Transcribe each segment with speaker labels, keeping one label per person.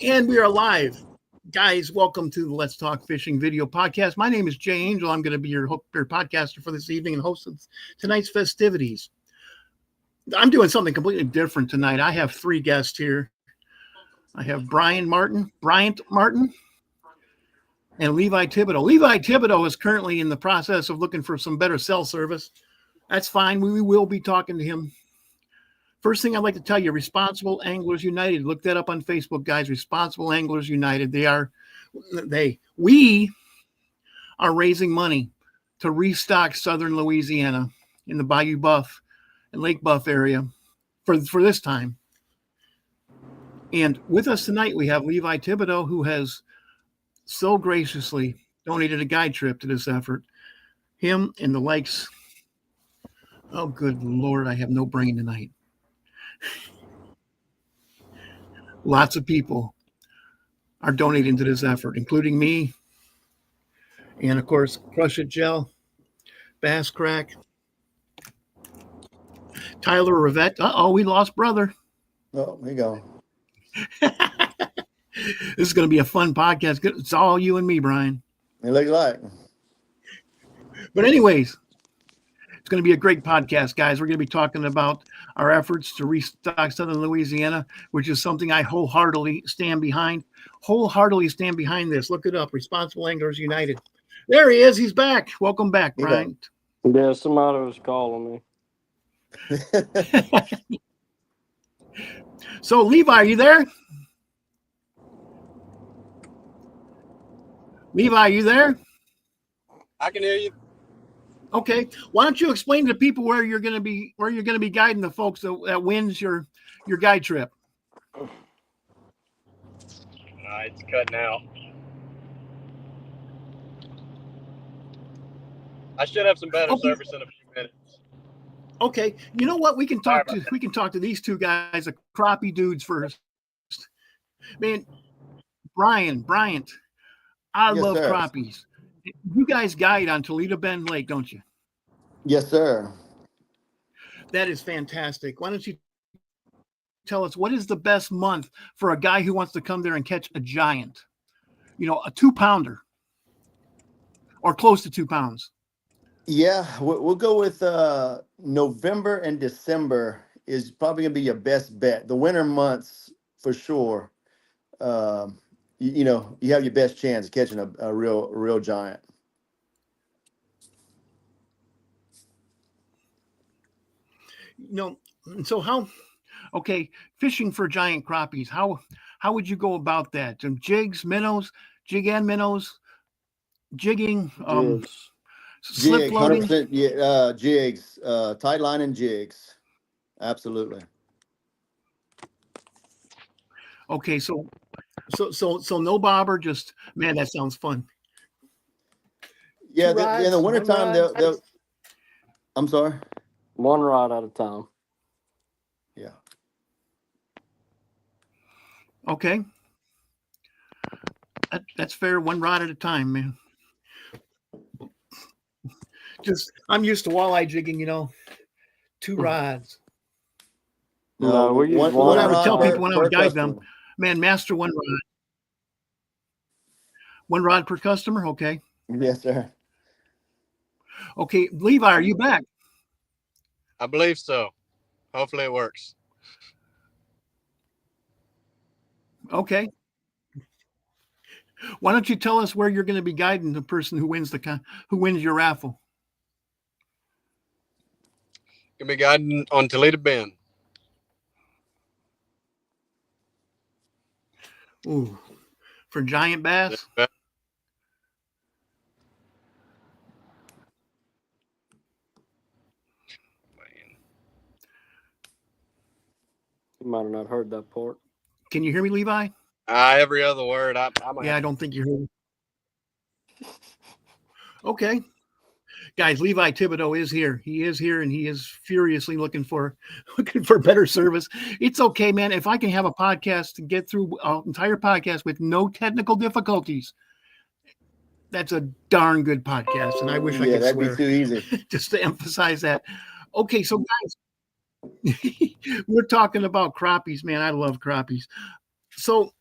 Speaker 1: And we are live. Guys, welcome to the Let's Talk Fishing video podcast. My name is Jay Angel. I'm going to be your podcaster for this evening and host of tonight's festivities. I'm doing something completely different tonight. I have three guests here. I have Bryant Martin, and Levi Thibodaux. Levi Thibodaux is currently in the process of looking for some better cell service. That's fine. We will be talking to him. First thing I'd like to tell you, Responsible Anglers United. Look that up on Facebook, guys. Responsible Anglers United. We are raising money to restock southern Louisiana in the Bayou Buff and Lake Buff area for this time. And with us tonight, we have Levi Thibodaux, who has so graciously donated a guide trip to this effort. Him and the likes. Oh, good Lord, I have no brain tonight. Lots of people are donating to this effort, including me, and of course, Crush It Gel, Bass Crack, Tyler Rivette. We lost brother.
Speaker 2: Oh, there you go.
Speaker 1: This is going to be a fun podcast. It's all you and me, Brian.
Speaker 2: It looks like.
Speaker 1: But anyways, it's going to be a great podcast, guys. We're going to be talking about our efforts to restock southern Louisiana, which is something I wholeheartedly stand behind. Wholeheartedly stand behind this. Look it up. Responsible Anglers United. There he is. He's back. Welcome back, Brian.
Speaker 3: Yeah, somebody was calling me.
Speaker 1: So, Levi, are you there? Levi, are you there?
Speaker 3: I can hear you.
Speaker 1: Okay. Why don't you explain to people where you're going to be guiding the folks that wins your guide trip?
Speaker 3: It's cutting out. I should have some better service in a few minutes.
Speaker 1: Okay. You know what? We can talk to these two guys, the crappie dudes first. Man, Bryant, I love crappies. You guys guide on Toledo Bend Lake, don't you?
Speaker 2: Yes, sir.
Speaker 1: That is fantastic. Why don't you tell us what is the best month for a guy who wants to come there and catch a giant? You know, a 2-pounder or close to 2 pounds.
Speaker 2: Yeah, we'll go with November and December is probably going to be your best bet. The winter months, for sure, you have your best chance of catching a real giant.
Speaker 1: So fishing for giant crappies, how would you go about that? Jigs, minnows, jig and minnows, jigging, slip floating?
Speaker 2: Jigs, tight line and jigs. Absolutely.
Speaker 1: Okay, so no bobber, just, man, that sounds fun.
Speaker 2: Yeah, in the wintertime, they'll I'm sorry?
Speaker 3: One rod at a time.
Speaker 2: Yeah.
Speaker 1: Okay. That's fair. One rod at a time, man. I'm used to walleye jigging, 2 rods.
Speaker 3: No, we use
Speaker 1: what I would tell people when I would guide them, man, master 1 rod. 1 rod per customer? Okay.
Speaker 2: Yes, sir.
Speaker 1: Okay, Levi, are you back?
Speaker 4: I believe so. Hopefully it works.
Speaker 1: Okay. Why don't you tell us where you're going to be guiding the person who wins your raffle?
Speaker 4: You'll be guiding on Toledo Bend.
Speaker 1: Ooh, for giant bass?
Speaker 3: You might have not heard that part.
Speaker 1: Can you hear me, Levi?
Speaker 4: Every other word. I
Speaker 1: don't think you heard me. Okay. Guys, Levi Thibodaux is here. He is here, and he is furiously looking for better service. It's okay, man. If I can have a podcast to get through an entire podcast with no technical difficulties, that's a darn good podcast. And I wish I could
Speaker 2: that'd
Speaker 1: swear.
Speaker 2: be too easy.
Speaker 1: Just to emphasize that. Okay, so guys, we're talking about crappies, man. I love crappies. So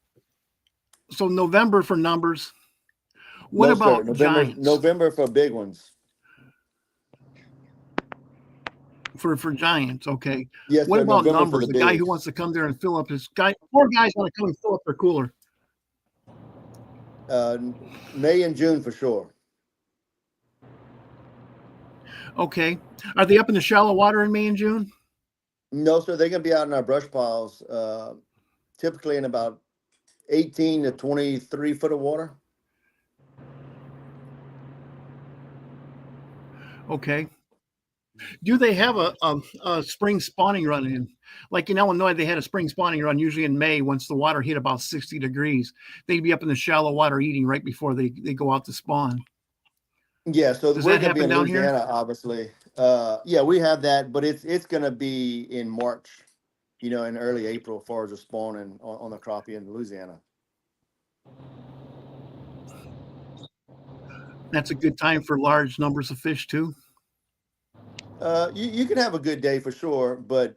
Speaker 1: So November for numbers. What
Speaker 2: No,
Speaker 1: about
Speaker 2: sir.
Speaker 1: giants
Speaker 2: November for big ones.
Speaker 1: for giants? Okay.
Speaker 2: Yes,
Speaker 1: What
Speaker 2: sir.
Speaker 1: about
Speaker 2: November for
Speaker 1: numbers?
Speaker 2: the
Speaker 1: The guy who
Speaker 2: bigs.
Speaker 1: wants to come there and fill up his guy. 4 guys want to come and fill up their cooler.
Speaker 2: May and June for sure.
Speaker 1: Okay. Are they up in the shallow water in May and June?
Speaker 2: No, sir. They're gonna be out in our brush piles, typically in about 18 to 23 foot of water.
Speaker 1: Okay. Do they have a spring spawning run in? Like in Illinois, they had a spring spawning run usually in May once the water hit about 60 degrees. They'd be up in the shallow water eating right before they go out to spawn.
Speaker 2: Yeah, so
Speaker 1: Does
Speaker 2: we're
Speaker 1: that
Speaker 2: gonna be
Speaker 1: happen
Speaker 2: in
Speaker 1: down here?
Speaker 2: Louisiana, obviously. Yeah, we have that, but it's gonna be in March, in early April, as far as the spawning on the crappie in Louisiana.
Speaker 1: That's a good time for large numbers of fish too.
Speaker 2: You can have a good day for sure, but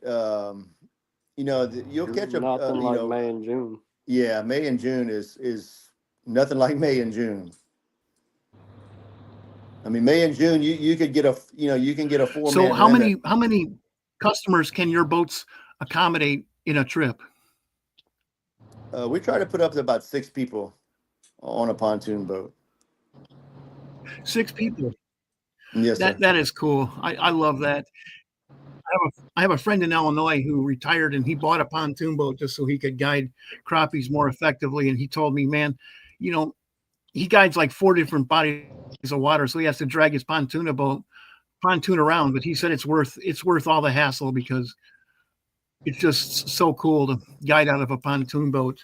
Speaker 2: you'll catch
Speaker 3: Nothing like May and June.
Speaker 2: yeah, May and June is nothing like May and June. I mean, May and June, you could get you can get a 4-man
Speaker 1: So how
Speaker 2: limit.
Speaker 1: many customers can your boats accommodate in a trip?
Speaker 2: We try to put up to about 6 people on a pontoon boat.
Speaker 1: 6 people.
Speaker 2: Yes, sir.
Speaker 1: That is cool. I love that. I have a friend in Illinois who retired and he bought a pontoon boat just so he could guide crappies more effectively. And he told me, man, he guides like 4 different bodies of water, so he has to drag his pontoon around. But he said it's worth all the hassle because it's just so cool to guide out of a pontoon boat.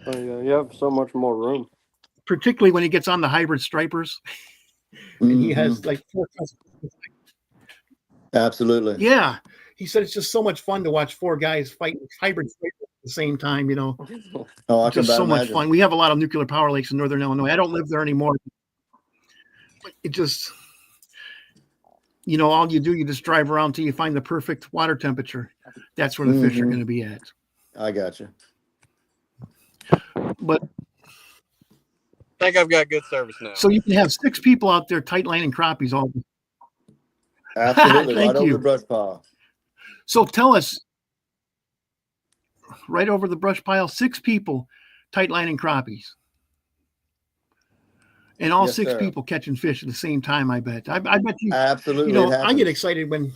Speaker 3: Oh yeah, you have so much more room.
Speaker 1: Particularly when he gets on the hybrid stripers and he has like 4 customers.
Speaker 2: Absolutely.
Speaker 1: Yeah. He said it's just so much fun to watch 4 guys fight hybrid stripers at the same time,
Speaker 2: Oh, I can
Speaker 1: just so much
Speaker 2: imagine.
Speaker 1: fun. We have a lot of nuclear power lakes in northern Illinois. I don't live there anymore. But it just, all you do, you just drive around till you find the perfect water temperature. That's where the fish are going to be at.
Speaker 2: I got you.
Speaker 1: But
Speaker 4: I think I've got good service now.
Speaker 1: so you can have 6 people out there tight lining crappies all day.
Speaker 2: Absolutely.
Speaker 1: Thank
Speaker 2: Right over
Speaker 1: you.
Speaker 2: the brush pile.
Speaker 1: So tell us, right over the brush pile, 6 people tight lining crappies. And all
Speaker 2: Yes,
Speaker 1: 6
Speaker 2: sir.
Speaker 1: people catching fish at the same time, I bet. I bet you,
Speaker 2: Absolutely. It
Speaker 1: I get
Speaker 2: happens.
Speaker 1: excited when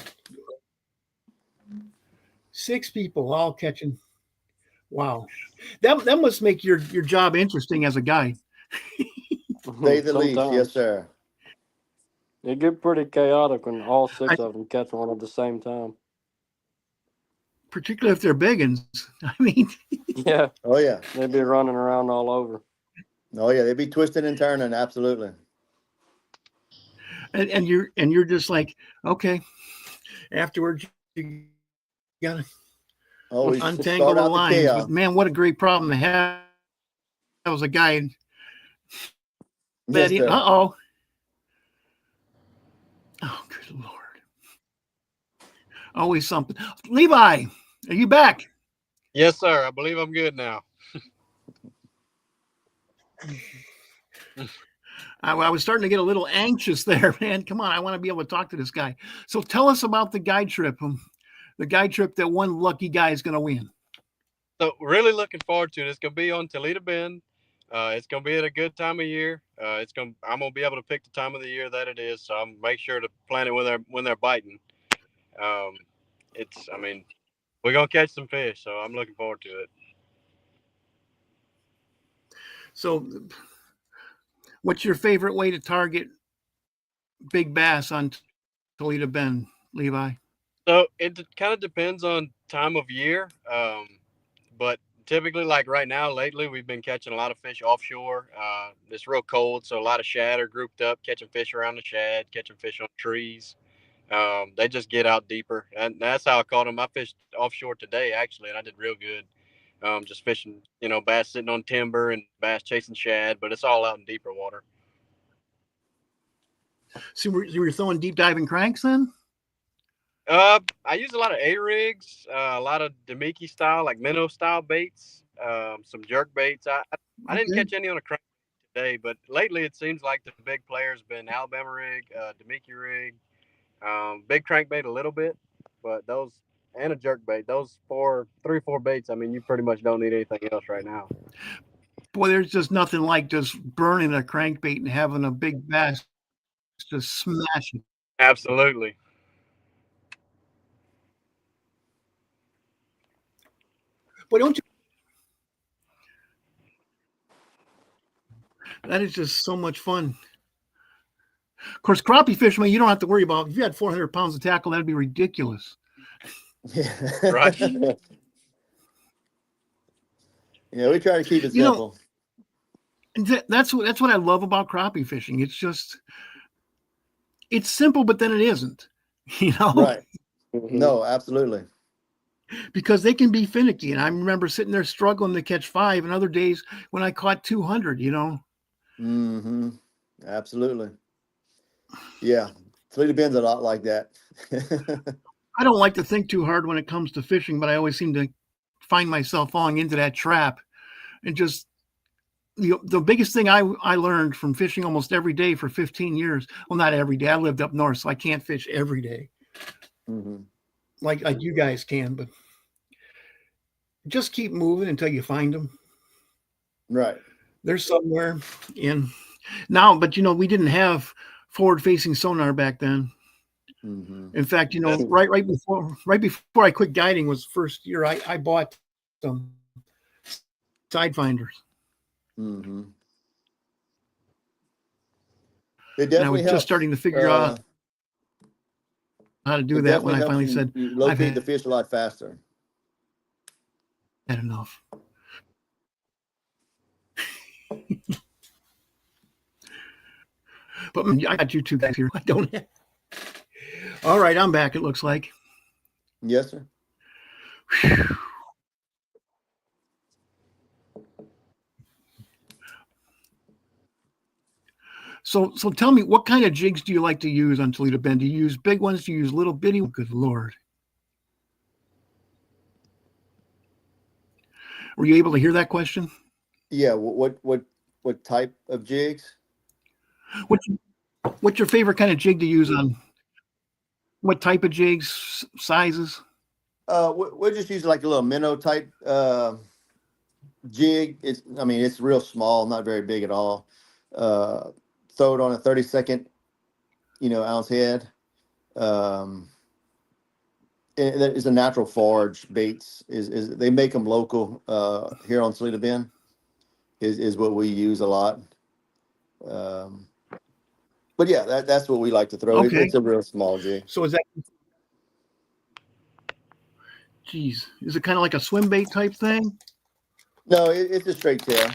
Speaker 1: 6 people all catching. Wow. That must make your job interesting as a guy.
Speaker 2: Say the least.
Speaker 3: Sometimes.
Speaker 2: Yes, sir.
Speaker 3: It get pretty chaotic when all 6 of them catch one at the same time.
Speaker 1: Particularly if they're big ones. I mean,
Speaker 3: Yeah,
Speaker 2: Oh, yeah.
Speaker 3: they'd be running around all over.
Speaker 2: Oh, yeah. They'd be twisting and turning. Absolutely.
Speaker 1: and you're just like, okay. Afterwards, you gotta
Speaker 2: Oh, we
Speaker 1: untangle
Speaker 2: start
Speaker 1: the
Speaker 2: out the
Speaker 1: lines.
Speaker 2: chaos.
Speaker 1: But man, what a great problem to have. That was a guy.
Speaker 2: Yes, sir.
Speaker 1: Oh, good Lord. Always something. Levi, are you back?
Speaker 4: Yes, sir. I believe I'm good now.
Speaker 1: I was starting to get a little anxious there, man. Come on, I want to be able to talk to this guy. So tell us about the guide trip. The guide trip that one lucky guy is going to win.
Speaker 4: So really looking forward to it. It's gonna be on Toledo Bend. It's gonna be at a good time of year. I'm gonna be able to pick the time of the year that it is. So I'm make sure to plan it when they're biting. Um, we're gonna catch some fish, so I'm looking forward to it.
Speaker 1: So, what's your favorite way to target big bass on Toledo Bend, Levi?
Speaker 4: So it kind of depends on time of year. But typically, like right now, lately, we've been catching a lot of fish offshore. It's real cold, so a lot of shad are grouped up, catching fish around the shad, catching fish on trees. They just get out deeper, and that's how I caught them. I fished offshore today, actually, and I did real good. Just fishing, bass sitting on timber and bass chasing shad, but it's all out in deeper water.
Speaker 1: So you were throwing deep diving cranks then?
Speaker 4: I use a lot of A rigs, a lot of Demiki style, like minnow style baits. some jerk baits. I didn't
Speaker 1: Okay.
Speaker 4: catch any on a crank today, but lately it seems like the big players been Alabama rig, Demiki rig, big crankbait a little bit, but those and a jerk bait. Those 4 baits. I mean, you pretty much don't need anything else right now.
Speaker 1: Boy, there's just nothing like just burning a crankbait and having a big bass just smash it.
Speaker 4: Absolutely.
Speaker 1: Boy, don't you? That is just so much fun. Of course, crappie fishermen, you don't have to worry about. If you had 400 pounds of tackle, that'd be ridiculous.
Speaker 2: Yeah.
Speaker 4: Right.
Speaker 2: Yeah, we try to keep it
Speaker 1: You know,
Speaker 2: simple.
Speaker 1: And that's what I love about crappie fishing. It's simple, but then it isn't. You know,
Speaker 2: Right.
Speaker 3: Mhm.
Speaker 2: No, absolutely.
Speaker 1: because they can be finicky. And I remember sitting there struggling to catch 5, and other days when I caught 200. You know,
Speaker 2: Mm-hmm. Absolutely. Yeah. Toledo Bend's a lot like that.
Speaker 1: I don't like to think too hard when it comes to fishing, but I always seem to find myself falling into that trap. And just the biggest thing I learned from fishing almost every day for 15 years. Well, not every day. I lived up north, so I can't fish every day
Speaker 2: Mm-hmm.
Speaker 1: like you guys can. But just keep moving until you find them.
Speaker 2: Right.
Speaker 1: They're somewhere in now. But we didn't have forward-facing sonar back then.
Speaker 2: Mm-hmm.
Speaker 1: In fact, right before I quit guiding was the first year I bought some side finders.
Speaker 2: Mm-hmm. It
Speaker 1: And I was
Speaker 2: definitely
Speaker 1: just
Speaker 2: helps.
Speaker 1: starting to figure out how to do
Speaker 2: It
Speaker 1: that when
Speaker 2: definitely
Speaker 1: I
Speaker 2: helps
Speaker 1: finally
Speaker 2: you,
Speaker 1: said,
Speaker 2: you
Speaker 1: I've
Speaker 2: locate the
Speaker 1: had
Speaker 2: fish a lot faster.
Speaker 1: enough. But I got you two guys here. I don't have. All right, I'm back, it looks like.
Speaker 2: Yes, sir.
Speaker 1: So tell me, what kind of jigs do you like to use on Toledo Bend? Do you use big ones? Do you use little bitty? Good Lord. Were you able to hear that question?
Speaker 2: Yeah. What type of jigs?
Speaker 1: What's your favorite kind of jig to use on? What type of jigs, sizes?
Speaker 2: We're just using like a little minnow type jig. It's real small, not very big at all. Throw it on a 32nd, ounce head. It is a natural forage baits. Is they make them local here on Toledo Bend. Is what we use a lot. But yeah, that's what we like to throw.
Speaker 1: Okay.
Speaker 2: It's a real small jig.
Speaker 1: So is it kind of like a swim bait type thing?
Speaker 2: No, it's a straight tail.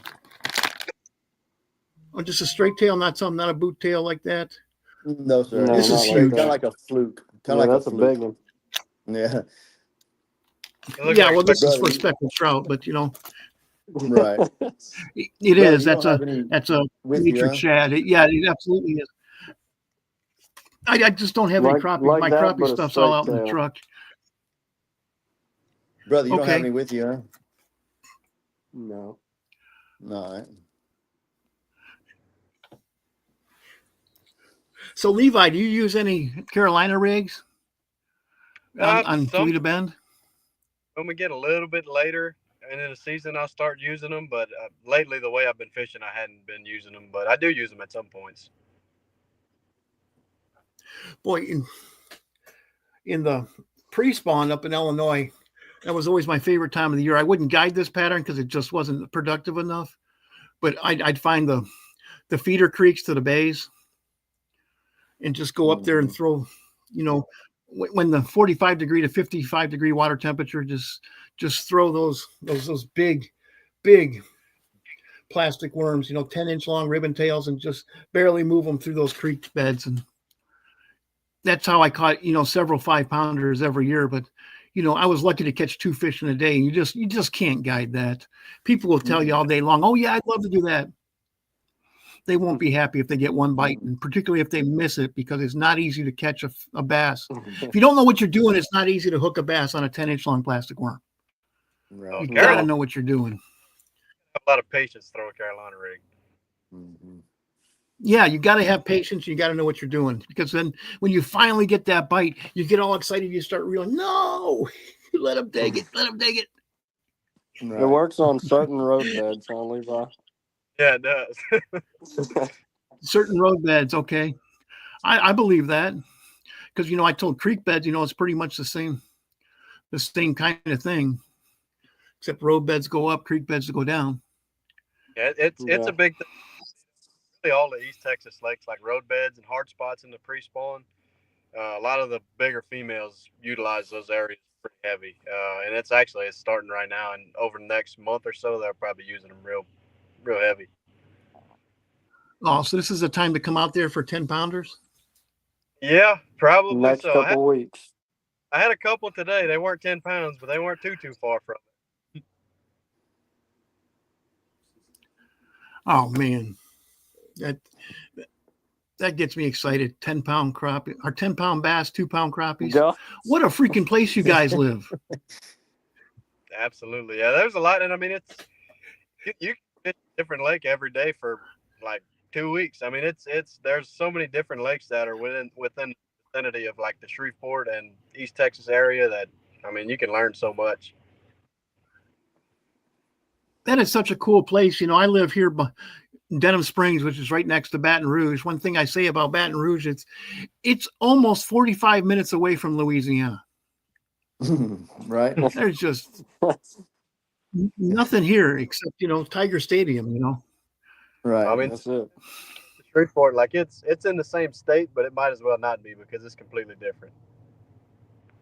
Speaker 1: Or just a straight tail, not a boot tail like that?
Speaker 2: No, sir.
Speaker 3: No,
Speaker 1: This
Speaker 2: It's
Speaker 1: is
Speaker 3: not
Speaker 2: straight,
Speaker 3: like
Speaker 1: huge.
Speaker 2: kind of
Speaker 3: that.
Speaker 2: like a fluke. Kind
Speaker 3: Yeah,
Speaker 2: of like
Speaker 3: that's
Speaker 2: a
Speaker 3: a
Speaker 2: fluke.
Speaker 3: big one.
Speaker 2: Yeah.
Speaker 4: It looks
Speaker 1: Yeah,
Speaker 4: like
Speaker 1: well, this is for
Speaker 2: Brother,
Speaker 1: speckled trout, but
Speaker 2: right.
Speaker 1: it
Speaker 2: Brother,
Speaker 1: is.
Speaker 2: you don't have any
Speaker 1: That's a
Speaker 2: with you,
Speaker 1: nature
Speaker 2: huh?
Speaker 1: shad. It absolutely is. I just don't have any crappie.
Speaker 3: like
Speaker 1: My
Speaker 3: that,
Speaker 1: crappie
Speaker 3: but a
Speaker 1: stuff's all
Speaker 3: straight
Speaker 1: out in the
Speaker 3: tail.
Speaker 1: truck.
Speaker 2: Brother, you don't have
Speaker 1: Okay.
Speaker 2: any with you, huh?
Speaker 3: No.
Speaker 2: No. All right.
Speaker 1: So Levi, do you use any Carolina rigs on
Speaker 4: some
Speaker 1: Toledo Bend?
Speaker 4: when we get a little bit later into the season, I'll start using them. But lately, the way I've been fishing, I hadn't been using them. But I do use them at some points.
Speaker 1: Boy, in the pre-spawn up in Illinois, that was always my favorite time of the year. I wouldn't guide this pattern because it just wasn't productive enough. But I'd find the feeder creeks to the bays and just go up there and throw, when the 45-degree to 55-degree water temperature, just throw those big plastic worms, 10-inch long ribbon tails, and just barely move them through those creek beds. And that's how I caught, several 5-pounders every year. But, I was lucky to catch 2 fish in a day. And you just can't guide that. People will tell you all day long, oh yeah, I'd love to do that. They won't be happy if they get one bite, and particularly if they miss it, because it's not easy to catch a bass. If you don't know what you're doing, it's not easy to hook a bass on a 10-inch long plastic worm.
Speaker 2: Right.
Speaker 1: You got to know what you're doing.
Speaker 4: a lot of patience to throw a Carolina rig.
Speaker 2: Mhm.
Speaker 1: Yeah, you got to have patience. You got to know what you're doing, because then when you finally get that bite, you get all excited. You start reeling. No, let him take it. Let him take it.
Speaker 3: It
Speaker 2: Right.
Speaker 3: works on certain road beds, huh, Levi?
Speaker 4: Yeah, it does.
Speaker 1: Certain road beds, okay. I believe that, because I told creek beds, it's pretty much the same kind of thing, except road beds go up, creek beds go down.
Speaker 4: Yeah, it's
Speaker 3: Yeah.
Speaker 4: a big thing. Really, all the East Texas lakes, like road beds and hard spots in the pre-spawn. A lot of the bigger females utilize those areas pretty heavy, and it's starting right now. And over the next month or so, they'll probably be using them real heavy.
Speaker 1: Oh, so this is the time to come out there for 10-pounders?
Speaker 4: Yeah, probably
Speaker 3: Next
Speaker 4: so.
Speaker 3: couple weeks.
Speaker 4: I had a couple today. They weren't 10 pounds, but they weren't too far from it.
Speaker 1: Oh man, that that gets me excited. 10-pound crappie or 10-pound bass, 2-pound crappies.
Speaker 3: Yeah.
Speaker 1: What a freaking place you guys live.
Speaker 4: Absolutely, yeah. There's a lot, and I mean, you can fish a different lake every day for like 2 weeks. I mean, it's there's so many different lakes that are within the vicinity of like the Shreveport and East Texas area that, I mean, you can learn so much.
Speaker 1: That is such a cool place. I live here in Denham Springs, which is right next to Baton Rouge. One thing I say about Baton Rouge, it's almost 45 minutes away from Louisiana.
Speaker 2: Right.
Speaker 1: There's just nothing here except Tiger Stadium.
Speaker 2: Right.
Speaker 4: I mean,
Speaker 3: That's it.
Speaker 4: Shreveport, like it's in the same state, but it might as well not be because it's completely different.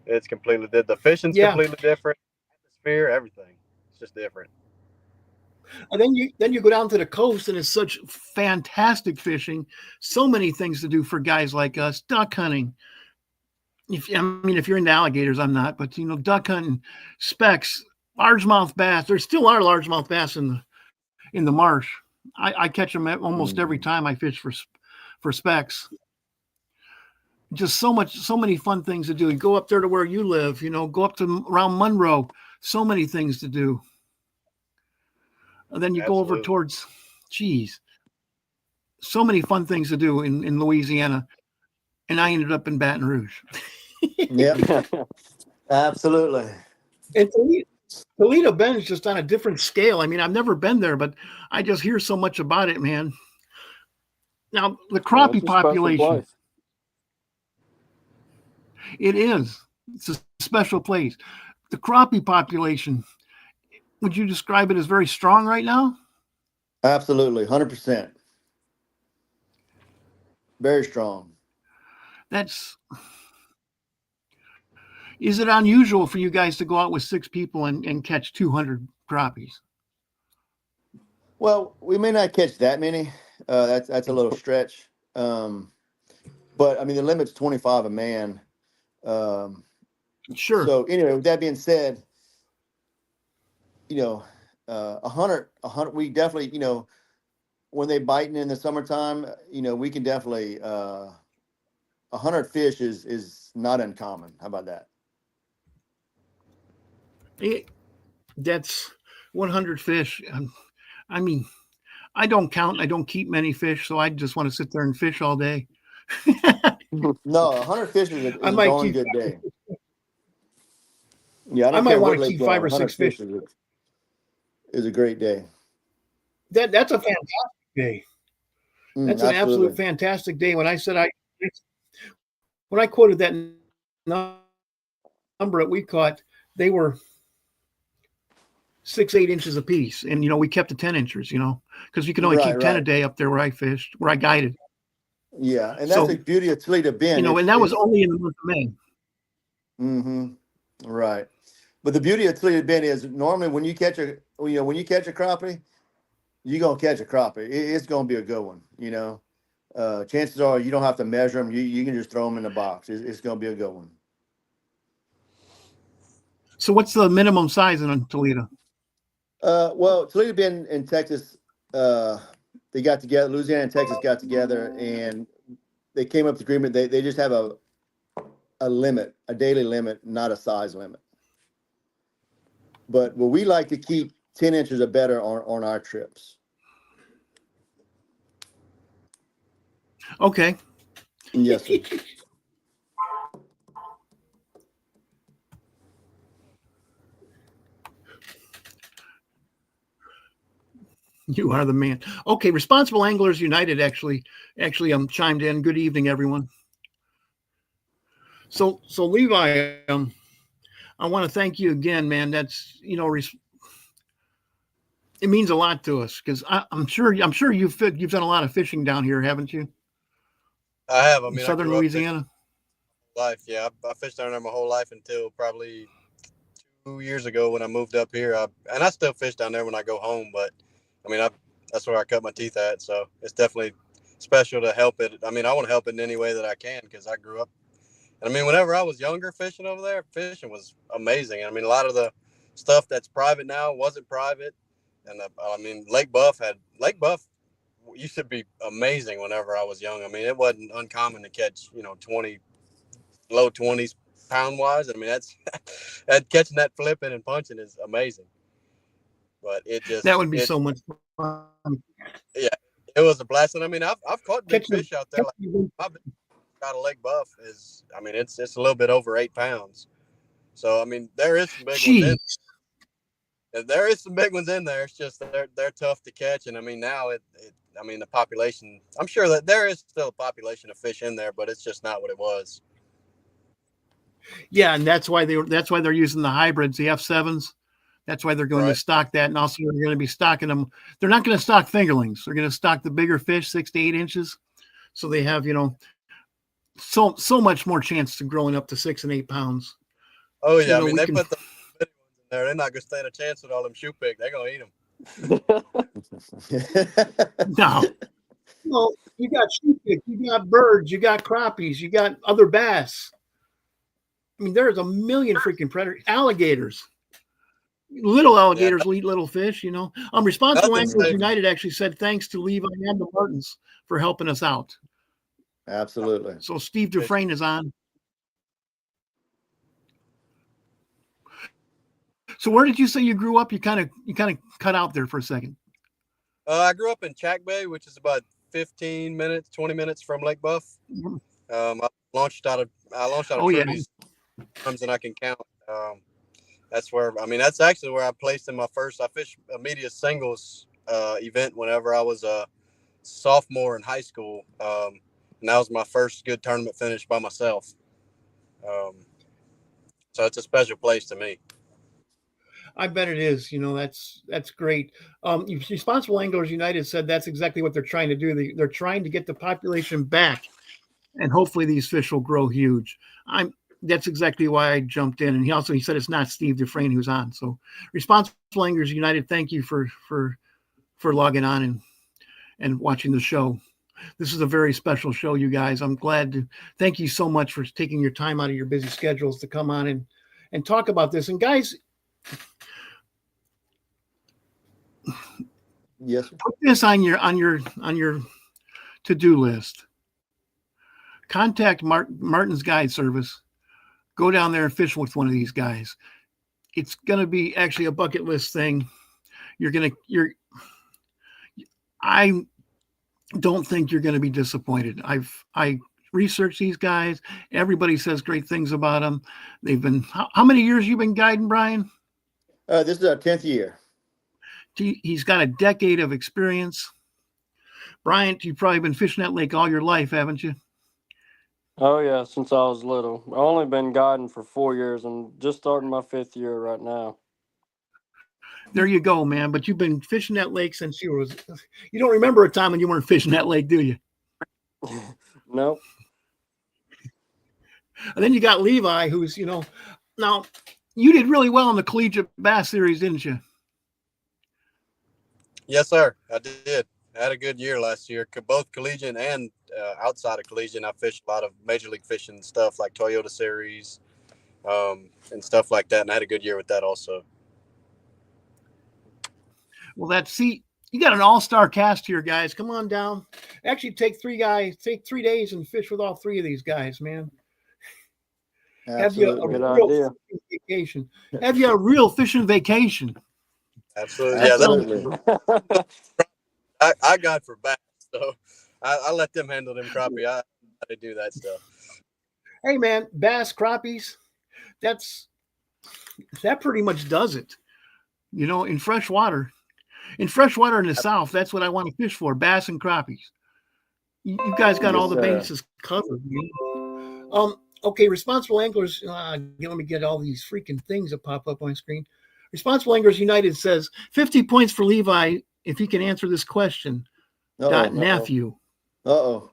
Speaker 4: It's completely the fishing's
Speaker 1: Yeah.
Speaker 4: completely different, atmosphere, everything. It's just different.
Speaker 1: And then you go down to the coast, and it's such fantastic fishing. So many things to do for guys like us. Duck hunting. If you're into alligators, I'm not, but duck hunting, specks, largemouth bass. There still are largemouth bass in the marsh. I catch them almost every time I fish for specks. Just so many fun things to do. You go up there to where you live, go up to around Monroe. So many things to do. And then you go over
Speaker 4: Absolutely.
Speaker 1: towards, geez, so many fun things to do in Louisiana. And I ended up in Baton Rouge.
Speaker 2: Yep. Absolutely.
Speaker 1: And Toledo Bend is just on a different scale. I mean, I've never been there, but I just hear so much about it, man. Now, the
Speaker 3: Yeah,
Speaker 1: crappie
Speaker 3: it's a special
Speaker 1: population,
Speaker 3: place.
Speaker 1: it is. It's a special place. The crappie population, would you describe it as very strong right now?
Speaker 2: Absolutely. 100%. Very strong.
Speaker 1: Is it unusual for you guys to go out with 6 people and catch 200 crappies?
Speaker 2: Well, we may not catch that many. That's a little stretch. But I mean, the limit's 25 a man.
Speaker 1: Sure.
Speaker 2: So anyway, with that being said, 100, we definitely, when they biting in the summertime, we can definitely, 100 fish is not uncommon. How about that?
Speaker 1: That's 100 fish. I mean, I don't count. I don't keep many fish, so I just want to sit there and fish all day.
Speaker 2: No, 100 fish is
Speaker 1: I
Speaker 2: a
Speaker 1: might
Speaker 2: darn
Speaker 1: keep.
Speaker 2: good day. Yeah, I
Speaker 1: I
Speaker 2: don't
Speaker 1: might
Speaker 2: care
Speaker 1: want
Speaker 2: what
Speaker 1: to
Speaker 2: lake
Speaker 1: keep
Speaker 2: you're
Speaker 1: 5
Speaker 2: on.
Speaker 1: or
Speaker 2: 100
Speaker 1: 6 fish.
Speaker 2: is a great day.
Speaker 1: That's a fantastic day. That's an absolute
Speaker 2: Absolutely.
Speaker 1: fantastic day. When I quoted that number that we caught, they were 6-8 inches apiece, and we kept the 10 inches, because you can only keep 10 a
Speaker 2: Right.
Speaker 1: day up there where I fished, where I guided.
Speaker 2: Yeah, and that's
Speaker 1: So
Speaker 2: the beauty of Toledo Bend.
Speaker 1: and that was only in the month of May.
Speaker 2: Right. But the beauty of Toledo Bend is normally when you catch a crappie, you're gonna catch a crappie. It's gonna be a good one. Chances are you don't have to measure them. You can just throw them in the box. It's gonna be a good one.
Speaker 1: So what's the minimum size in Toledo?
Speaker 2: Well, Toledo Bend in Texas, they got together. Louisiana and Texas got together, and they came up with agreement. They just have a limit, a daily limit, not a size limit. But what we like to keep 10 inches or better on our trips.
Speaker 1: Okay.
Speaker 2: Yes, sir.
Speaker 1: You are the man. Okay, Responsible Anglers United actually chimed in. Good evening, everyone. So Levi, I want to thank you again, man. That's it means a lot to us because I'm sure you've done a lot of fishing down here, haven't you?
Speaker 4: I have. I
Speaker 1: In
Speaker 4: mean, I
Speaker 1: southern
Speaker 4: grew up fishing
Speaker 1: Louisiana.
Speaker 4: life. Yeah, I fished down there my whole life until probably 2 years ago when I moved up here. And I still fish down there when I go home, but I mean, that's where I cut my teeth at. So it's definitely special to help it. I mean, I want to help it in any way that I can because I grew up. And I mean, whenever I was younger fishing over there, fishing was amazing. I mean, a lot of the stuff that's private now wasn't private. And I mean, Lake Buff used to be amazing whenever I was young. I mean, it wasn't uncommon to catch, 20, low 20s pound wise. I mean, that's catching that flipping and punching is amazing. But
Speaker 1: That would be so much fun.
Speaker 4: Yeah, it was a blast. And I mean, I've caught big fish out there. Like my big out of Lake Buff is, I mean, it's a little bit over 8 pounds. So I mean, there is some big ones in. There is some big ones in there. It's just they're tough to catch. And I mean, now I mean, the population. I'm sure that there is still a population of fish in there, but it's just not what it was.
Speaker 1: Yeah, and that's why they're using the hybrids, the F7s. That's why they're going to stock that, and also they're going to be stocking them. They're not going to stock fingerlings. They're going to stock the bigger fish, 6 to 8 inches. So they have, so much more chance to growing up to 6 and 8 pounds.
Speaker 4: Oh yeah, I mean they put the big ones in there. They're not going to stand a chance with all them shoe pick. They're going to eat them.
Speaker 1: No, you got shoe pick, you got birds, you got crappies, you got other bass. I mean, there's a million freaking predators, alligators. Little alligators will eat little fish, Responsible Anglers United actually said thanks to Levi and the Martins for helping us out.
Speaker 2: Absolutely.
Speaker 1: So Steve Dufresne is on. So where did you say you grew up? You kind of cut out there for a second.
Speaker 4: I grew up in Chack Bay, which is about 20 minutes from Lake Buff. I launched out of Truby's times than I can count. That's actually where I placed in my first. I fished a media singles event whenever I was a sophomore in high school, and that was my first good tournament finish by myself. So it's a special place to me.
Speaker 1: I bet it is. That's great. Responsible Anglers United said that's exactly what they're trying to do. They're trying to get the population back, and hopefully these fish will grow huge. That's exactly why I jumped in. And he said it's not Steve Dufresne who's on. So Responsible Anglers United, thank you for logging on and watching the show. This is a very special show, you guys. I'm glad to thank you so much for taking your time out of your busy schedules to come on and talk about this. And guys,
Speaker 2: yes, sir.
Speaker 1: Put this on your to-do list. Contact Martin's Guide Service. Go down there and fish with one of these guys. It's going to be actually a bucket list thing. I don't think you're going to be disappointed. I researched these guys. Everybody says great things about them. They've been, how many years you been guiding, Brian?
Speaker 2: This is our 10th year.
Speaker 1: He's got a decade of experience. Brian, you've probably been fishing that lake all your life, haven't you?
Speaker 3: Oh yeah, since I was little. I've only been guiding for 4 years and just starting my 5th year right now.
Speaker 1: There you go, man. But you've been fishing that lake since you don't remember a time when you weren't fishing that lake, do you?
Speaker 3: Nope.
Speaker 1: And then you got Levi, who's, now you did really well in the Collegiate Bass Series, didn't you?
Speaker 4: Yes, sir. I did. I had a good year last year, both collegiate and outside of collegiate. I fished a lot of major league fishing stuff like Toyota Series and stuff like that. And I had a good year with that also.
Speaker 1: Well, you got an all-star cast here, guys. Come on take 3 days and fish with all 3 of these guys, man.
Speaker 2: Absolutely.
Speaker 1: Have you a real fishing vacation? Have you a real fishing vacation?
Speaker 4: Absolutely. Yeah,
Speaker 2: Absolutely.
Speaker 4: I got for bass, so I let them handle them crappie. I do that stuff.
Speaker 1: Hey, man, bass, crappies, that pretty much does it. In fresh water. In fresh water in the South, that's what I want to fish for, bass and crappies. You guys got all
Speaker 2: Yes,
Speaker 1: the
Speaker 2: sir.
Speaker 1: bases covered. Okay, responsible anglers. Let me get all these freaking things that pop up on my screen. Responsible Anglers United says 50 points for Levi if he can answer this question.
Speaker 2: Uh-oh.
Speaker 1: Nephew.
Speaker 2: Uh-oh.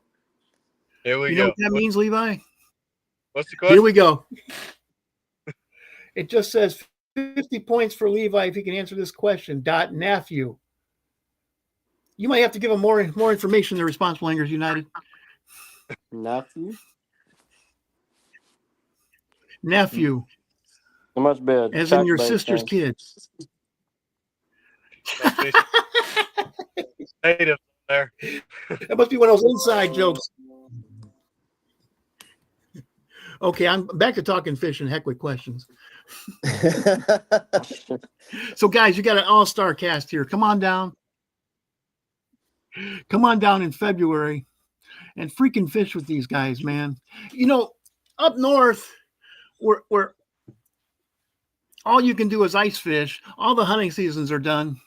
Speaker 4: Here we
Speaker 1: You know
Speaker 4: go.
Speaker 1: what that means, Levi?
Speaker 4: What's the
Speaker 1: Here
Speaker 4: question?
Speaker 1: we go. It just says 50 points for Levi if he can answer this question. Nephew. You might have to give him more information than Responsible Anglers United.
Speaker 3: Nephew?
Speaker 1: Nephew.
Speaker 3: It must be a
Speaker 1: As in your
Speaker 3: check-bait
Speaker 1: sister's
Speaker 3: thing.
Speaker 1: kid.
Speaker 4: Must be some native there.
Speaker 1: That must be one of those inside jokes. Okay, I'm back to talking fish and heck with questions. So, guys, you got an all-star cast here. Come on down. Come on down in February and freaking fish with these guys, man. Up north, where all you can do is ice fish. All the hunting seasons are done.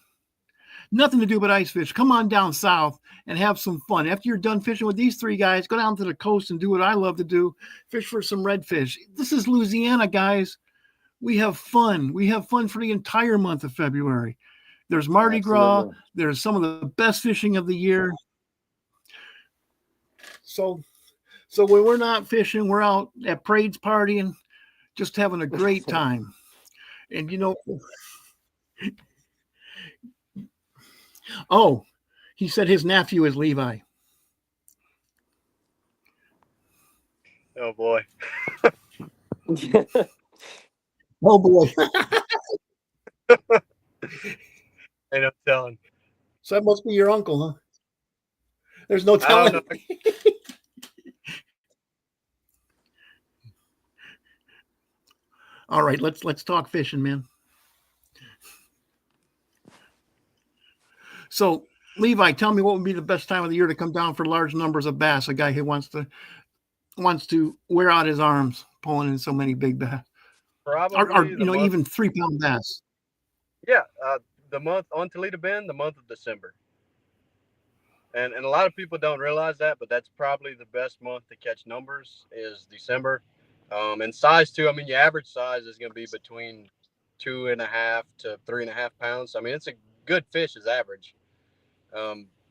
Speaker 1: Nothing to do but ice fish. Come on down south and have some fun. After you're done fishing with these three guys, go down to the coast and do what I love to do, fish for some redfish. This is Louisiana, guys. We have fun. We have fun for the entire month of February. There's Mardi Gras.
Speaker 2: Absolutely.
Speaker 1: There's some of the best fishing of the year. So when we're not fishing, we're out at parades partying, just having a great time. And oh, he said his nephew is Levi.
Speaker 4: Oh boy.
Speaker 1: Oh boy.
Speaker 4: Ain't no telling.
Speaker 1: So that must be your uncle, huh? There's no
Speaker 4: I don't
Speaker 1: telling.
Speaker 4: know.
Speaker 1: All right, let's talk fishing, man. So, Levi, tell me what would be the best time of the year to come down for large numbers of bass. A guy who wants to wear out his arms pulling in so many big bass, or
Speaker 4: Probably the month.
Speaker 1: even 3-pound bass.
Speaker 4: Yeah, the month on Toledo Bend, the month of December. And a lot of people don't realize that, but that's probably the best month to catch numbers is December. And size too. I mean, your average size is going to be between 2.5 to 3.5 pounds. I mean, it's a good fish as average.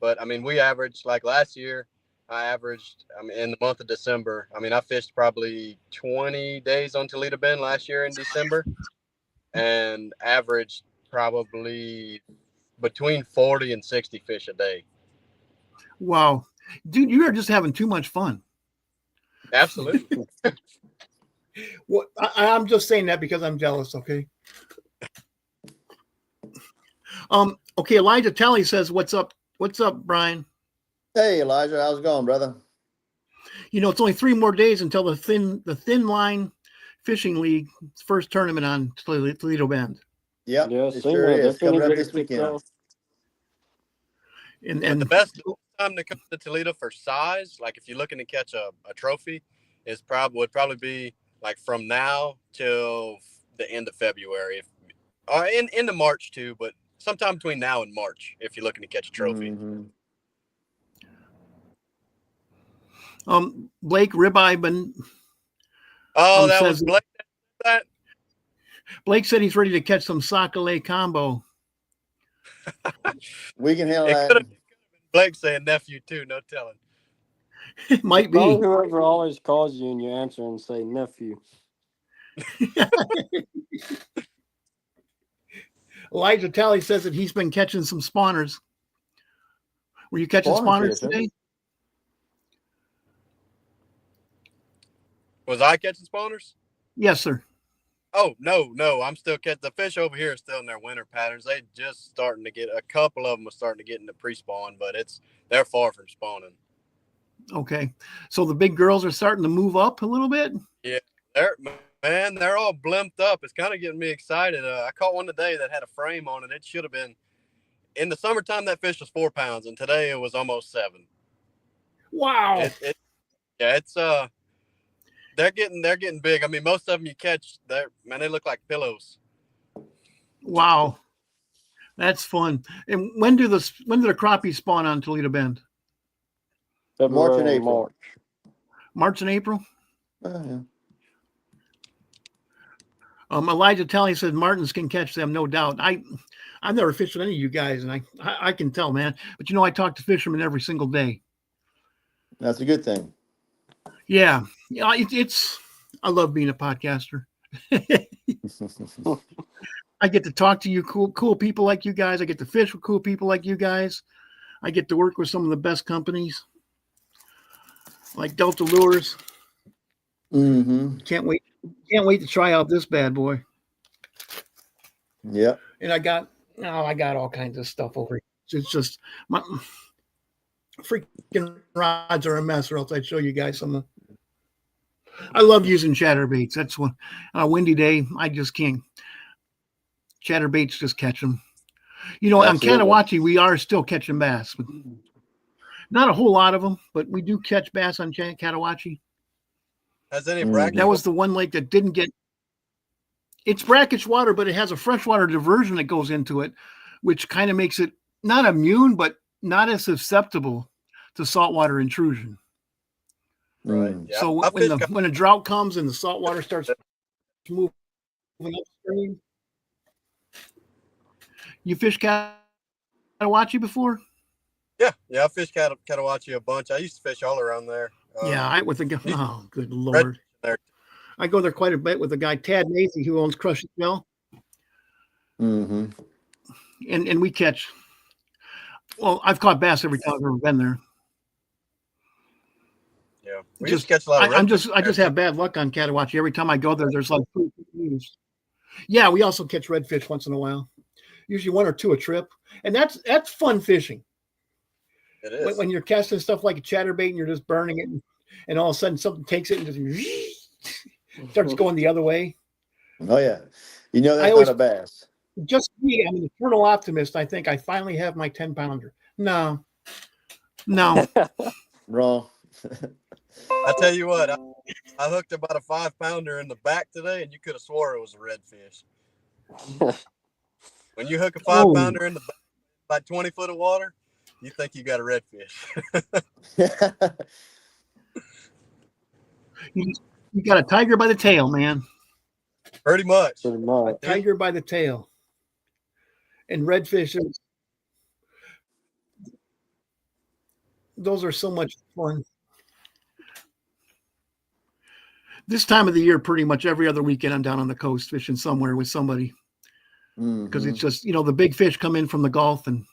Speaker 4: But I mean, we averaged like last year. I averaged. I mean, in the month of December. I mean, I fished probably 20 days on Toledo Bend last year in December, and averaged probably between 40 and 60 fish a day.
Speaker 1: Wow, dude, you are just having too much fun.
Speaker 4: Absolutely.
Speaker 1: Well, I'm just saying that because I'm jealous. Okay. Okay. Elijah Talley says, "What's up? What's up, Brian?
Speaker 2: Hey, Elijah, how's it going, brother?
Speaker 1: It's only 3 more days until the Thin Line Fishing League first tournament on Toledo Bend,
Speaker 2: Yep,
Speaker 3: Yeah,
Speaker 2: it
Speaker 3: seen
Speaker 2: sure
Speaker 3: that.
Speaker 2: is.
Speaker 3: That's when
Speaker 2: Coming
Speaker 3: you
Speaker 2: up
Speaker 3: get
Speaker 2: this
Speaker 3: kicked
Speaker 2: weekend.
Speaker 3: off.
Speaker 1: and
Speaker 4: The best time to come to Toledo for size, like if you're looking to catch a trophy, would probably be like from now till the end of February, or into March too, but sometime between now and March if you're looking to catch a trophy.
Speaker 2: Mm-hmm.
Speaker 1: Blake Ribeye,
Speaker 4: Oh, that
Speaker 1: says
Speaker 4: was Blake. That
Speaker 1: Blake said he's ready to catch some Sac-a-lait combo.
Speaker 2: We can handle
Speaker 4: it
Speaker 2: that.
Speaker 4: could have been Blake saying nephew too. No telling.
Speaker 1: It might
Speaker 3: Probably
Speaker 1: be.
Speaker 3: whoever always calls you and you answer and say nephew.
Speaker 1: Elijah Talley says that he's been catching some spawners. Were you catching
Speaker 2: Spawner
Speaker 1: spawners
Speaker 2: fish, huh?
Speaker 1: today?
Speaker 4: Was I catching spawners?
Speaker 1: Yes, sir.
Speaker 4: Oh, no. I'm still catching. The fish over here are still in their winter patterns. They just starting to get, a couple of them are starting to get into pre-spawn, but they're far from spawning.
Speaker 1: Okay. So the big girls are starting to move up a little bit?
Speaker 4: Yeah, Man, they're all blimped up. It's kind of getting me excited. I caught one today that had a frame on it. It should have been in the summertime. That fish was 4 pounds, and today it was almost 7.
Speaker 1: Wow.
Speaker 4: It's they're getting big. I mean, most of them you catch, they look like pillows.
Speaker 1: Wow. That's fun. And when do the crappies spawn on Toledo Bend?
Speaker 2: March and
Speaker 3: February,
Speaker 2: April.
Speaker 1: March and April?
Speaker 2: Yeah.
Speaker 1: Elijah Talley said Martins can catch them, no doubt. I've never fished with any of you guys, and I can tell, man. But I talk to fishermen every single day.
Speaker 2: That's a good thing.
Speaker 1: Yeah, it's. I love being a podcaster. I get to talk to you, cool people like you guys. I get to fish with cool people like you guys. I get to work with some of the best companies, like Delta Lures.
Speaker 2: Mm-hmm.
Speaker 1: Can't wait to try out this bad boy.
Speaker 2: Yep.
Speaker 1: And I got all kinds of stuff over here. It's just my freaking rods are a mess, or else I'd show you guys some. I love using chatterbaits. That's one. On a windy day, I just can't. Chatterbaits just catch them. On
Speaker 2: Absolutely.
Speaker 1: Catawatchee, we are still catching bass. But not a whole lot of them, but we do catch bass on Catawatchee.
Speaker 4: Has any brackish?
Speaker 1: That was the one lake that didn't get. It's brackish water, but it has a freshwater diversion that goes into it, which kind of makes it not immune, but not as susceptible to saltwater intrusion.
Speaker 4: Right.
Speaker 2: Mm.
Speaker 4: Yeah.
Speaker 1: So when a drought comes and the saltwater starts moving upstream, you fish Catawatchee before?
Speaker 4: Yeah. I fished Catawatchee a bunch. I used to fish all around there.
Speaker 1: Oh, good Lord.
Speaker 4: There.
Speaker 1: I go there quite a bit with a guy, Tad Macy, who owns Crush It Shell.
Speaker 2: Mm-hmm.
Speaker 1: And we catch. Well, I've caught bass every time I've ever been there.
Speaker 4: Yeah. We just catch a lot of
Speaker 1: I just have bad luck on Catawatchee. Every time I go there, there's like 2 news. Yeah, we also catch redfish once in a while. Usually 1 or 2 a trip. And that's fun fishing.
Speaker 4: It is.
Speaker 1: When you're casting stuff like a chatterbait and you're just burning it, and all of a sudden something takes it and just starts going the other way.
Speaker 2: Oh yeah, that's not a bass.
Speaker 1: Just me, I'm an eternal optimist. I think I finally have my 10-pounder. No.
Speaker 2: Wrong.
Speaker 4: I tell you what, I hooked about a 5-pounder in the back today, and you could have swore it was a redfish. When you hook a 5-pounder in the back, about 20 foot of water, you think you got a redfish.
Speaker 1: You got a tiger by the tail, man.
Speaker 4: Pretty much.
Speaker 1: A tiger by the tail. And redfish, those are so much fun. This time of the year, pretty much every other weekend, I'm down on the coast fishing somewhere with somebody. Because it's just, the big fish come in from the Gulf and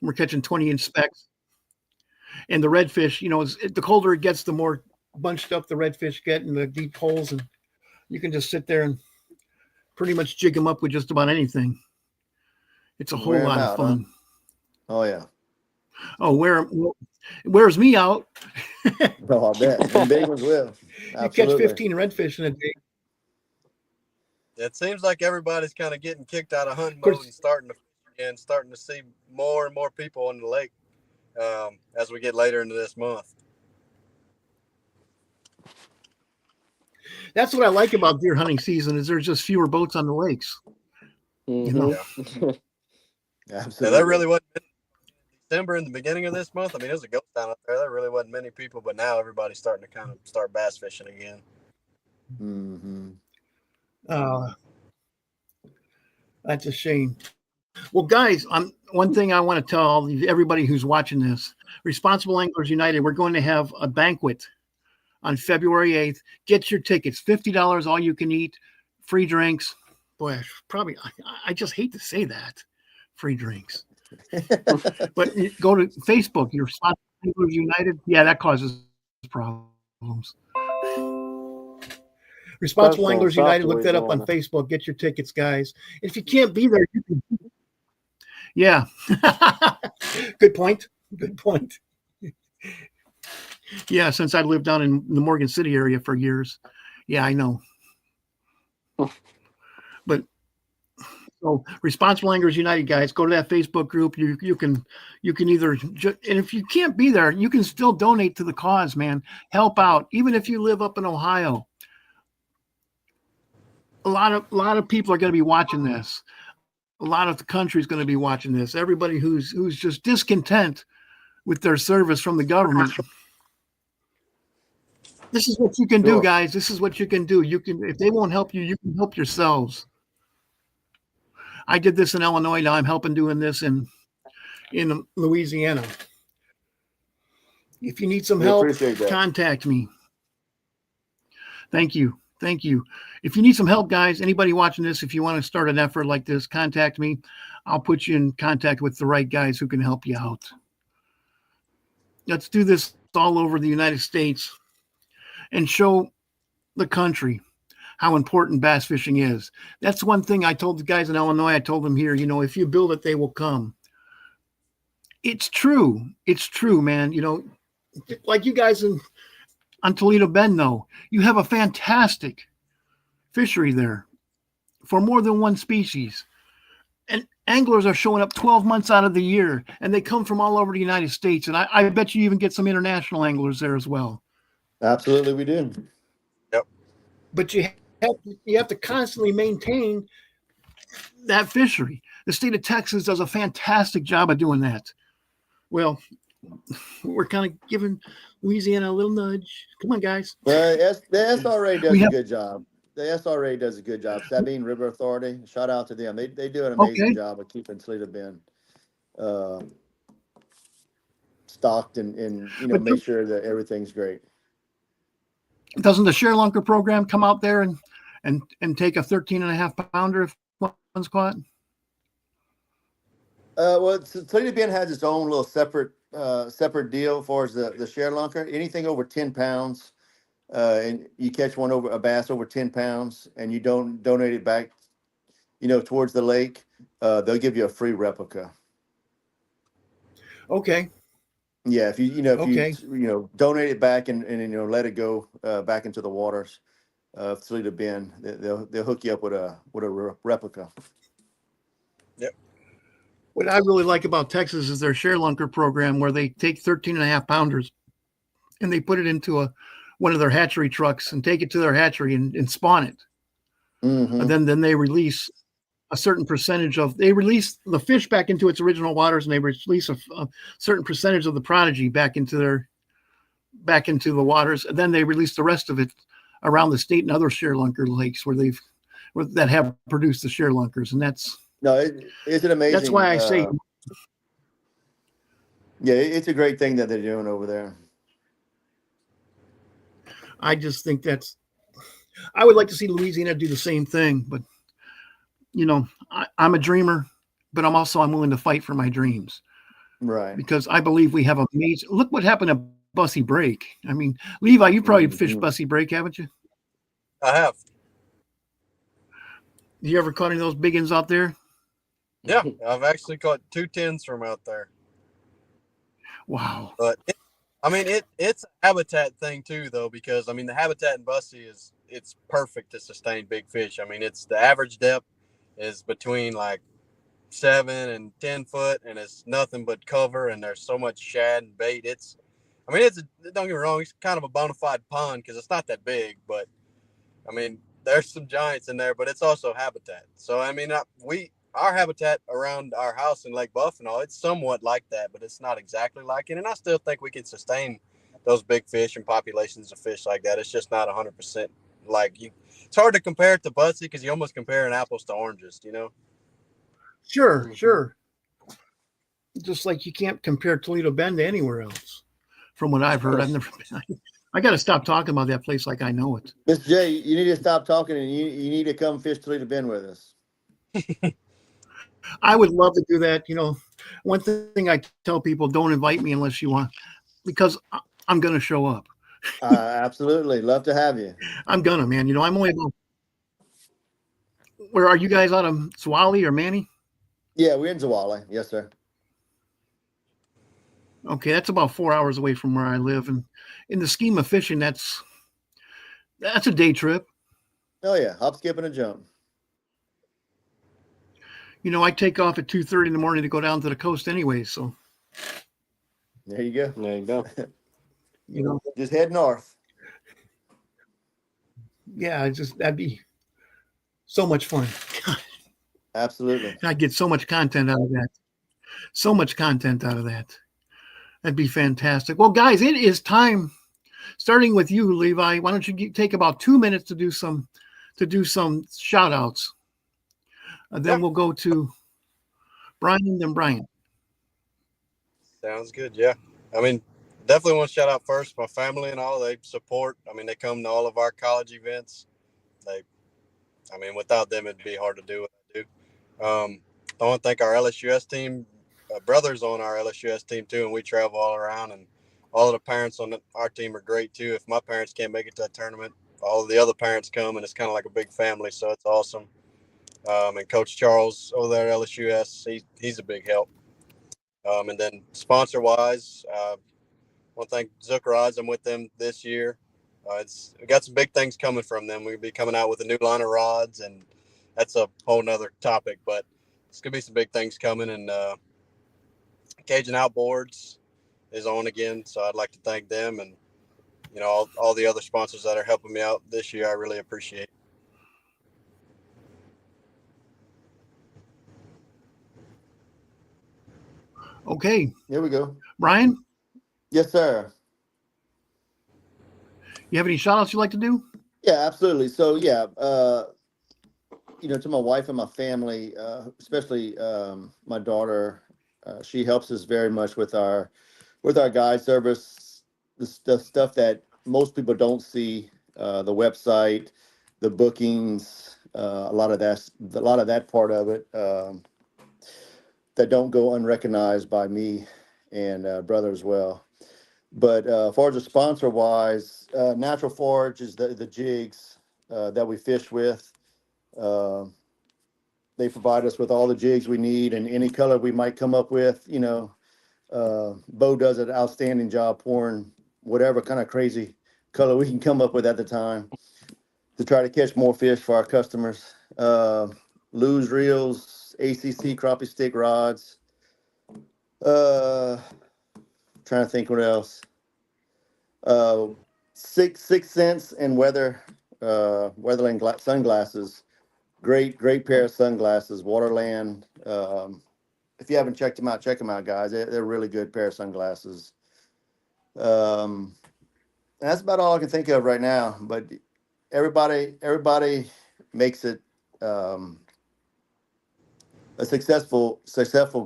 Speaker 1: we're catching 20-inch specks. And the redfish, the colder it gets, the more bunched up the redfish get in the deep holes. And you can just sit there and pretty much jig them up with just about anything. It's a whole lot of fun.
Speaker 2: Huh? Oh, yeah.
Speaker 1: Oh, wears me out.
Speaker 2: Oh, I bet. And big ones will.
Speaker 1: You catch 15 redfish in a day.
Speaker 4: It seems like everybody's kind of getting kicked out of hunting mode and starting to see more and more people on the lake as we get later into this month.
Speaker 1: That's what I like about deer hunting season is there's just fewer boats on the lakes.
Speaker 2: Mm-hmm.
Speaker 4: Yeah.
Speaker 2: Absolutely.
Speaker 4: Yeah, there really wasn't many December in the beginning of this month. I mean, it was a ghost town up there. There really wasn't many people, but now everybody's starting to start bass fishing again.
Speaker 2: Mm-hmm.
Speaker 1: That's a shame. Well, guys, one thing I want to tell everybody who's watching this, Responsible Anglers United, we're going to have a banquet on February 8th. Get your tickets, $50, all you can eat, free drinks. Boy, I just hate to say that, free drinks. But go to Facebook, your Responsible Anglers United. Yeah, that causes problems. Responsible Anglers United, look that up on Facebook. Get your tickets, guys. If you can't be there, you can. Yeah. Good point. Yeah, since I lived down in the Morgan City area for years, Yeah, I know. But so Responsible Anglers United, guys, go to that Facebook group. You can either and if you can't be there, you can still donate to the cause, man. Help out, even if you live up in Ohio. A lot of people are going to be watching this. A lot of the country is going to be watching this. Everybody who's just discontent with their service from the government. This is what you can do,
Speaker 2: Sure.
Speaker 1: guys. This is what you can do. You can, if they won't help you, you can help yourselves. I did this in Illinois. Now I'm helping doing this in Louisiana. If you need some
Speaker 2: We
Speaker 1: help,
Speaker 2: appreciate that.
Speaker 1: contact me. Thank you. Thank you. If you need some help, guys, anybody watching this, if you want to start an effort like this, contact me. I'll put you in contact with the right guys who can help you out. Let's do this all over the United States and show the country how important bass fishing is. That's one thing I told the guys in Illinois. I told them here, if you build it, they will come. It's true. It's true, man. Like you guys on Toledo Bend, though, you have a fantastic fishery there for more than one species. And anglers are showing up 12 months out of the year, and they come from all over the United States. And I bet you even get some international anglers there as well.
Speaker 2: Absolutely, we do.
Speaker 4: Yep.
Speaker 1: But you have to constantly maintain that fishery. The state of Texas does a fantastic job of doing that. Well, we're kind of giving Louisiana a little
Speaker 2: nudge.
Speaker 1: Come on, guys.
Speaker 2: Well, the SRA does a good job. The SRA does a good job. Sabine River Authority, shout out to them. They do an amazing job of keeping Toledo Bend stocked and make sure that everything's great.
Speaker 1: Doesn't the ShareLunker program come out there and take a 13.5 pounder if one's caught?
Speaker 2: Well, Toledo Bend has its own little separate deal as far as the ShareLunker. Anything over 10 pounds, and you catch a bass over 10 pounds, and you don't donate it back, towards the lake, they'll give you a free replica.
Speaker 1: Okay.
Speaker 2: Yeah, if you donate it back and let it go back into the waters of Toledo Bend, they'll hook you up with a replica.
Speaker 4: Yep.
Speaker 1: What I really like about Texas is their ShareLunker program, where they take 13.5 pounders and they put it into one of their hatchery trucks and take it to their hatchery and spawn it.
Speaker 2: Mm-hmm.
Speaker 1: And then they release a certain percentage they release the fish back into its original waters, and they release a certain percentage of the prodigy back into the waters. And then they release the rest of it around the state and other ShareLunker lakes that have produced the ShareLunkers. And
Speaker 2: it's an amazing.
Speaker 1: That's why I say,
Speaker 2: yeah, it's a great thing that they're doing over there.
Speaker 1: I just think I would like to see Louisiana do the same thing, but I'm a dreamer, but I'm willing to fight for my dreams.
Speaker 2: Right.
Speaker 1: Because I believe we have look what happened to Bussy Break. I mean, Levi, you probably fished Bussy Break, haven't you?
Speaker 4: I have.
Speaker 1: You ever caught any of those big ones out there?
Speaker 4: Yeah, I've actually caught 2 10s from out there.
Speaker 1: Wow.
Speaker 4: But it's a habitat thing too, though, because the habitat in Bussy it's perfect to sustain big fish. It's the average depth is between like 7 and 10 foot, and it's nothing but cover, and there's so much shad and bait. Don't get me wrong, it's kind of a bona fide pond because it's not that big, but there's some giants in there, but it's also habitat. So our habitat around our house in Lake Buff and all, it's somewhat like that, but it's not exactly like it. And I still think we can sustain those big fish and populations of fish like that. It's just not 100% like you. It's hard to compare it to Bussy because you're almost comparing apples to oranges,
Speaker 1: Sure,
Speaker 4: Mm-hmm.
Speaker 1: Sure. Just like you can't compare Toledo Bend to anywhere else, from what I've heard. I've never been. I got to stop talking about that place like I know it.
Speaker 2: Mr. J, you need to stop talking, and you need to come fish Toledo Bend with us.
Speaker 1: I would love to do that. One thing I tell people, don't invite me unless you want, because I'm going to show up.
Speaker 2: Absolutely. Love to have you.
Speaker 1: I'm going to, man. I'm only about, where are you guys out of Swally or Manny?
Speaker 2: Yeah, we're in Zawali. Yes, sir.
Speaker 1: Okay, that's about 4 hours away from where I live. And in the scheme of fishing, that's That's a day trip.
Speaker 2: Oh yeah, hop, skip, and a jump.
Speaker 1: I take off at 2:30 in the morning to go down to the coast anyway. So,
Speaker 2: There you go.
Speaker 3: There you go.
Speaker 2: Just head north.
Speaker 1: Yeah, that'd be so much fun.
Speaker 2: Absolutely.
Speaker 1: I'd get so much content out of that. So much content out of that. That'd be fantastic. Well, guys, it is time. Starting with you, Levi. Why don't you take about 2 minutes to do some shout outs? Then we'll go to Brian, then Brian.
Speaker 4: Sounds good. Yeah. I mean, definitely want to shout out first my family and all. They support. I mean, they come to all of our college events. Without them, it'd be hard to do what I do. I want to thank our LSUS team. Brothers on our LSUS team too, and we travel all around. And all of the parents on our team are great too. If my parents can't make it to a tournament, all of the other parents come, and it's kind of like a big family. So it's awesome. And Coach Charles over there at LSUS, he's a big help. And then sponsor wise, I want to thank Zook Rods. I'm with them this year. We got some big things coming from them. We'll be coming out with a new line of rods, and that's a whole nother topic, but it's going to be some big things coming. And Cajun Outboards is on again, so I'd like to thank them and, all the other sponsors that are helping me out this year. I really appreciate it.
Speaker 1: Okay.
Speaker 2: Here we go.
Speaker 1: Brian,
Speaker 2: Yes, sir.
Speaker 1: you have any shout outs you'd like to do?
Speaker 2: Yeah, absolutely. So yeah, to my wife and my family, especially my daughter, she helps us very much with our guide service, the stuff that most people don't see, the website, the bookings, a lot of that part of it that don't go unrecognized by me and brother as well. But as far as the sponsor wise, Natural Forage is the jigs that we fish with. They provide us with all the jigs we need and any color we might come up with. Bo does an outstanding job pouring whatever kind of crazy color we can come up with at the time to try to catch more fish for our customers. Lose reels, ACC crappie stick rods. Trying to think what else. 6 Sense and Weatherland sunglasses. Great pair of sunglasses. Waterland. If you haven't checked them out, check them out, guys. They're a really good pair of sunglasses. And that's about all I can think of right now. But everybody makes it a successful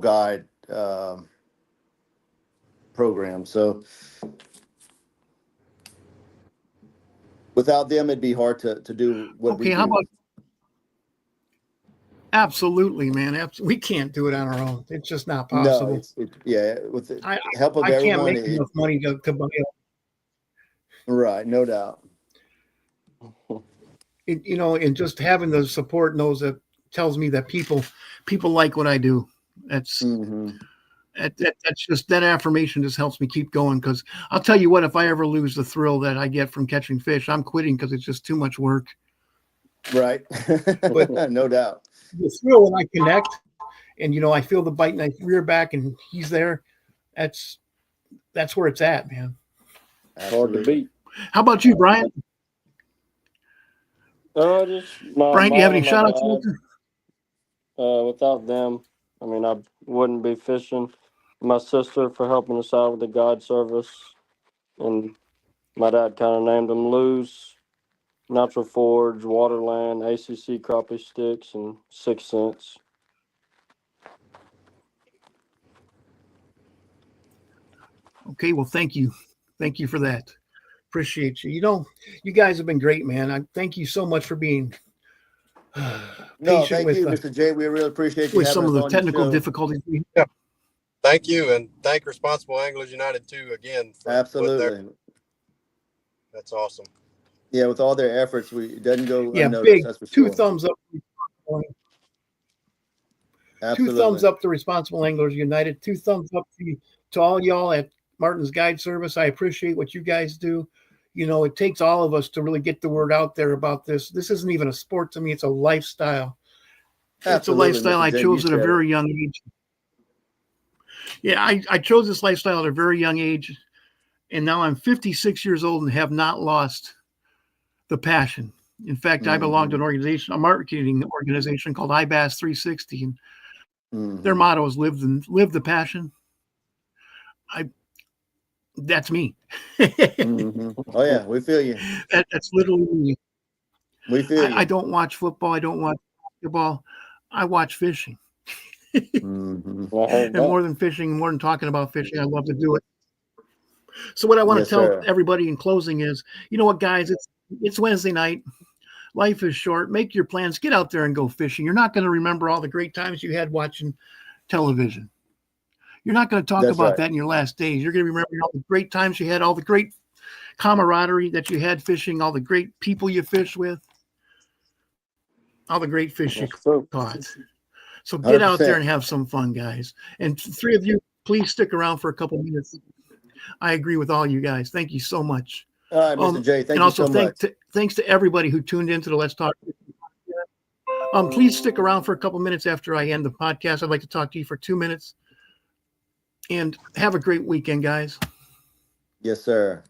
Speaker 2: guide program. So without them, it'd be hard to do what we do.
Speaker 1: How about? Absolutely, man. We can't do it on our own. It's just not possible.
Speaker 2: No, with the help of
Speaker 1: I
Speaker 2: everyone.
Speaker 1: can't make enough money to buy it.
Speaker 2: Right, no doubt.
Speaker 1: And just having the support tells me that people like what I do. That's that's just that affirmation just helps me keep going. Because I'll tell you what, if I ever lose the thrill that I get from catching fish, I'm quitting because it's just too much work.
Speaker 2: Right, but no doubt.
Speaker 1: The thrill when I connect, and I feel the bite and I rear back and he's there. That's where it's at, man.
Speaker 3: Hard to beat.
Speaker 1: How about you, Brian?
Speaker 3: Just
Speaker 1: Brian, do you have any shout outs?
Speaker 3: Without them, I wouldn't be fishing. My sister for helping us out with the guide service, and my dad kind of named them Lose, Natural Forge, Waterland, ACC crappie sticks, and 6 Sense.
Speaker 1: Okay, well, thank you for that. Appreciate you. You guys have been great, man. I thank you so much for being
Speaker 2: No, thank you, Mr. J. We really appreciate you
Speaker 1: with
Speaker 2: having
Speaker 1: some of
Speaker 2: us
Speaker 1: the
Speaker 2: on
Speaker 1: technical
Speaker 2: your show.
Speaker 1: difficulties.
Speaker 4: Yeah. Thank you, and thank Responsible Anglers United too again.
Speaker 2: Absolutely.
Speaker 4: That's awesome.
Speaker 2: Yeah, with all their efforts, it doesn't go unnoticed.
Speaker 1: Big,
Speaker 2: that's for
Speaker 1: two
Speaker 2: sure.
Speaker 1: thumbs up.
Speaker 2: Absolutely.
Speaker 1: 2 thumbs up to Responsible Anglers United. 2 thumbs up to all y'all at Martin's Guide Service. I appreciate what you guys do. it takes all of us to really get the word out there about this. This isn't even a sport to me. It's a lifestyle.
Speaker 2: Absolutely,
Speaker 1: It's a lifestyle
Speaker 2: Mr.
Speaker 1: I
Speaker 2: J,
Speaker 1: chose
Speaker 2: you
Speaker 1: at a
Speaker 2: said it.
Speaker 1: very young age. Yeah, I chose this lifestyle at a very young age. And now I'm 56 years old and have not lost the passion. In fact, I belong to an organization, a marketing organization called IBAS 360. And their motto is live the passion. That's me.
Speaker 2: Oh yeah, we feel you.
Speaker 1: That's literally me.
Speaker 2: We feel you.
Speaker 1: I don't watch football. I don't watch basketball. I watch fishing.
Speaker 3: I heard
Speaker 1: And
Speaker 3: that.
Speaker 1: more than fishing, more than talking about fishing, I love to do it. So what I want
Speaker 2: Yes,
Speaker 1: to tell
Speaker 2: sir.
Speaker 1: everybody in closing is, you know what, guys, it's Wednesday night. Life is short. Make your plans. Get out there and go fishing. You're not going to remember all the great times you had watching television. You're not going to talk
Speaker 2: That's
Speaker 1: about
Speaker 2: right.
Speaker 1: that in your last days. You're going to remember all the great times you had, all the great camaraderie that you had fishing, all the great people you fished with, all the great fish you
Speaker 3: That's true.
Speaker 1: caught. So get out there
Speaker 2: 100%.
Speaker 1: and have some fun, guys. And three of you, please stick around for a couple minutes. I agree with all you guys. Thank you so much.
Speaker 2: All right, Mr. J, thank
Speaker 1: And
Speaker 2: you
Speaker 1: also
Speaker 2: so much.
Speaker 1: thanks to everybody who tuned into the Let's Talk. Please stick around for a couple minutes after I end the podcast. I'd like to talk to you for 2 minutes. And have a great weekend, guys.
Speaker 2: Yes, sir.